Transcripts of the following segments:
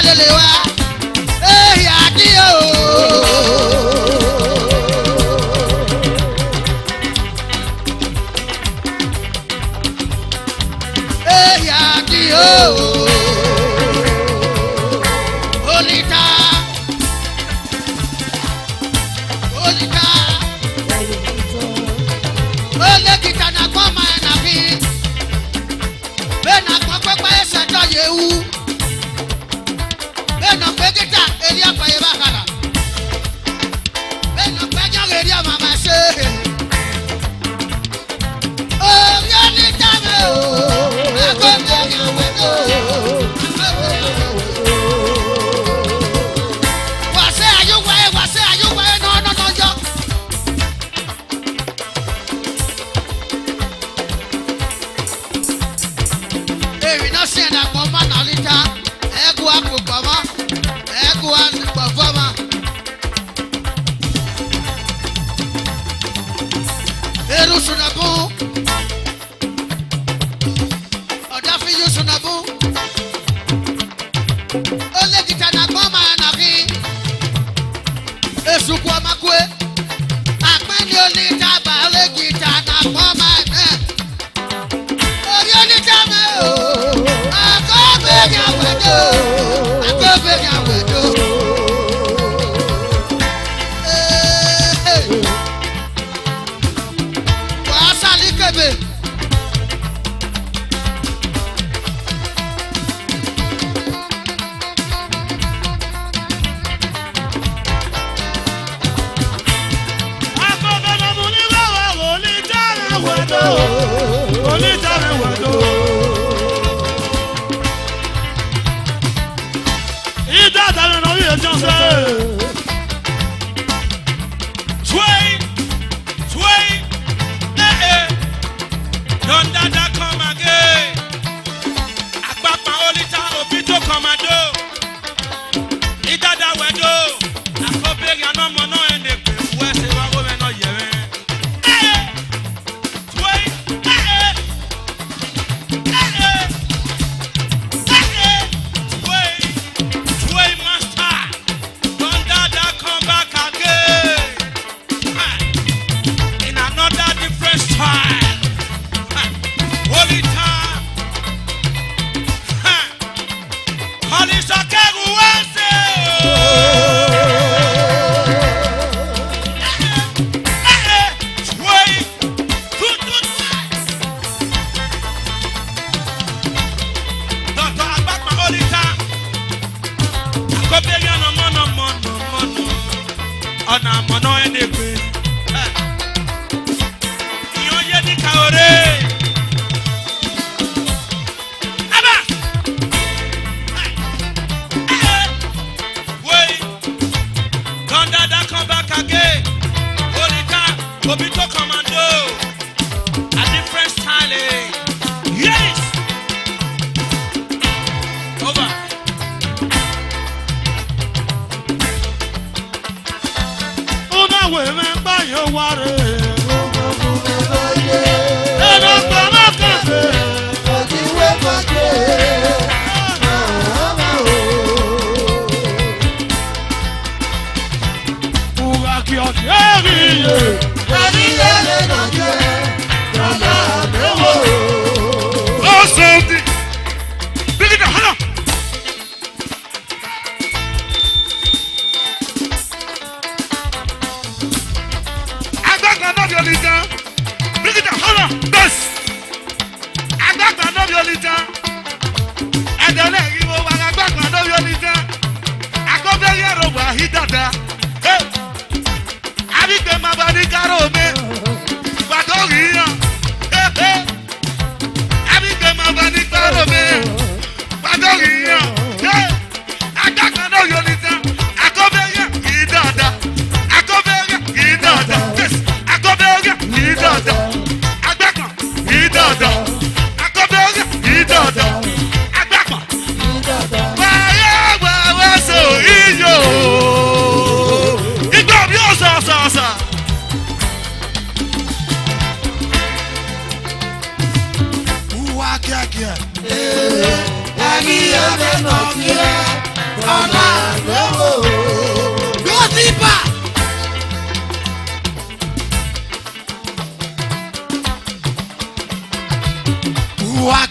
délé wá èyà kí o. Èyà kí o. Olita. Olita. Olekita na koma na fi. Bena kwa kwa esa to yewu. Bena pegita elia pa yeba kala. Bena penya elia mama se. Oh Olita me o. Akobe yawedo. Wase ayuwa no yo. Ewi no se na koma na lita. Egu akukoma. Egu performa. Eru sunabu. Odafi yu sunabu. Ole kita na koma na fi. Esu kwa makwe. Akpeni olita ba ole kita na koma na. Ori olita me o. Akobe yawedo. Akobe yawedo. Wa sali kebe.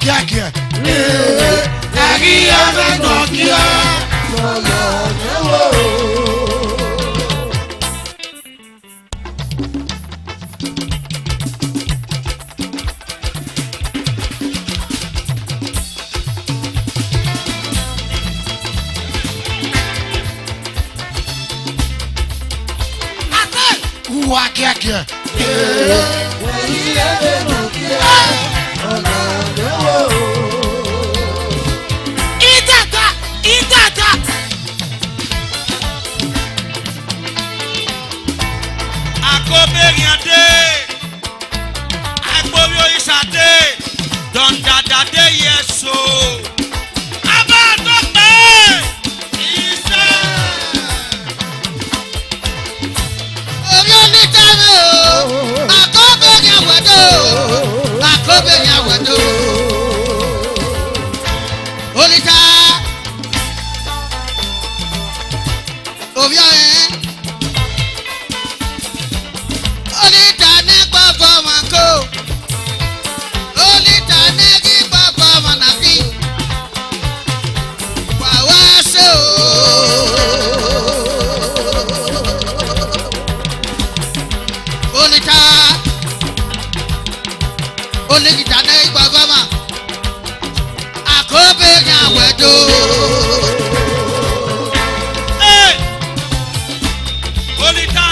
kíákíá. Ẹ̀rí ẹ̀rẹ́ nà kíá. Wá kíákíá. Ìtàtà. Akóbéyàndé, agbórí oríṣàdé, dọ̀ndàdàdé yẹ̀sò. Abáàdọ́pẹ́ iṣẹ́. Orí onítàrí o, akóbéyàwẹ̀dó, akóbéyàwẹ̀dó. Olùta. Orí ọ̀rẹ́. Olùta ní gbọ́gbọ́ wọn kó. Olùta ní kí gbọ́gbọ́ wọn nà kí. Wà wá sí o. Olùta. Olùta ní gbọ́gbọ́ wọn. Akóbéyàwó ẹ̀dọ́. Olùta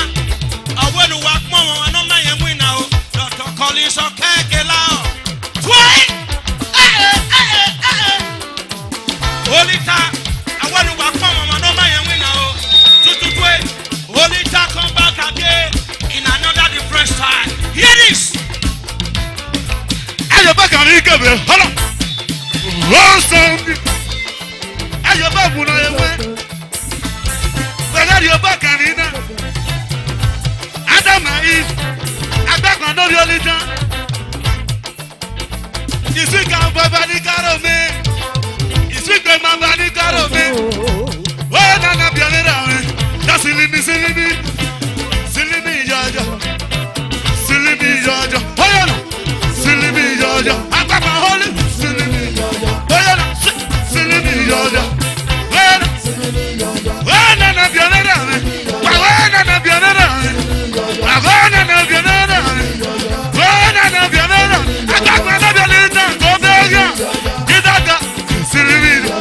àwọn ènìwà pọ̀ wọn ọ̀nà mẹ́yẹn mú iná o dọ̀tọ̀ kọ́lí sọ kẹ́ẹ̀kẹ́ láọ̀. Tuwai! Olùta àwọn ènìwà pọ̀ wọn ọ̀nà mẹ́yẹn mú iná o tututue. Olùta come back again in another different style. Hear this. Ayọ̀ bá kàn ní kébé họ́lọ̀. Wọ́n sọ ayọ̀ bá bùnà ewé. Bẹ̀rẹ̀ ayọ̀ bá kàn ní iná. Ádámù ayé agbákan lórí olùtá. Ìsìnkà bàbá ní kárò mi. Ìsìnkà bàbá ní kárò mi. Wọ́n nana bìọ́lẹ̀ rà wẹ̀. Dá sílímì ìyọ̀jọ̀. Sílímì ìyọ̀jọ̀. Bóyá nà sílímì ìyọ̀jọ̀. Agbákan hólì sílímì ìyọ̀jọ̀. Bóyá nà sílímì ìyọ̀jọ̀. Bóyá nà wọ́n nana bìọ́lẹ̀ rà wẹ̀. Wọ́n nana bìọ́lẹ̀ rà wẹ̀. Agora não viu nada. Agora não viu nada. Agora não viu nada. Coberga. Que daga. Se livre.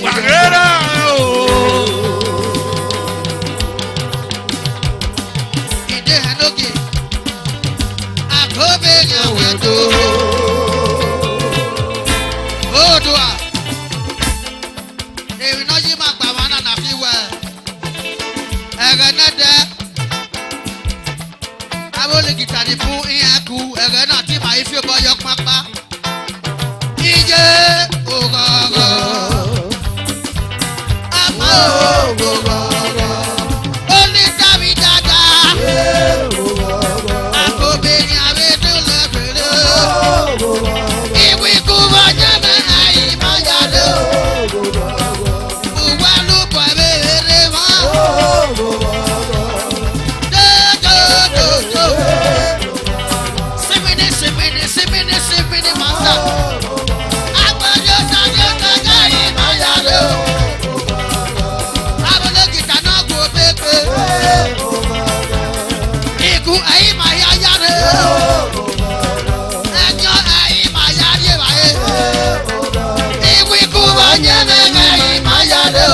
Barreira. Que derrando que. A coberga aguentou. Odoa. Eu não te matava na fiwa. É ganada. Abole gitari fún ìyàkú ẹ̀rẹ́ náà tí màá fi bọ́ yọ pápá. Ìjẹ́ ògọ̀gọ̀. Àmọ́ ògọ̀gọ̀. Ó ní dábì dáadáa. Àkóbìnrin àwẹ̀dùn lọ́bìnrin. Ìwé kú bọ́jà náà àyìnbó jáde. Òwò àlùbọ̀ ẹ̀rẹ́ mọ́. Simini masa. Agbẹjọ sajọ kọjá ìmọ̀yàrá. Abúlé kìtà náà kò pépé. Ikú ẹ̀yìn máa yá yára. Ẹjọ́ ẹ̀yìn máa yá rí wáyé. Ikú ikú wọ́n yẹ mẹ́fẹ́ ẹ̀yìn máa yára.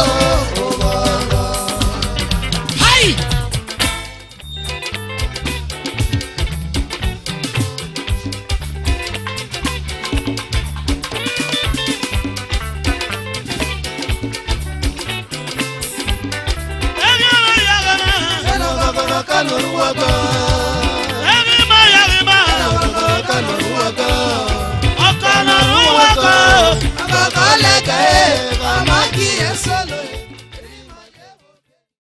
Solo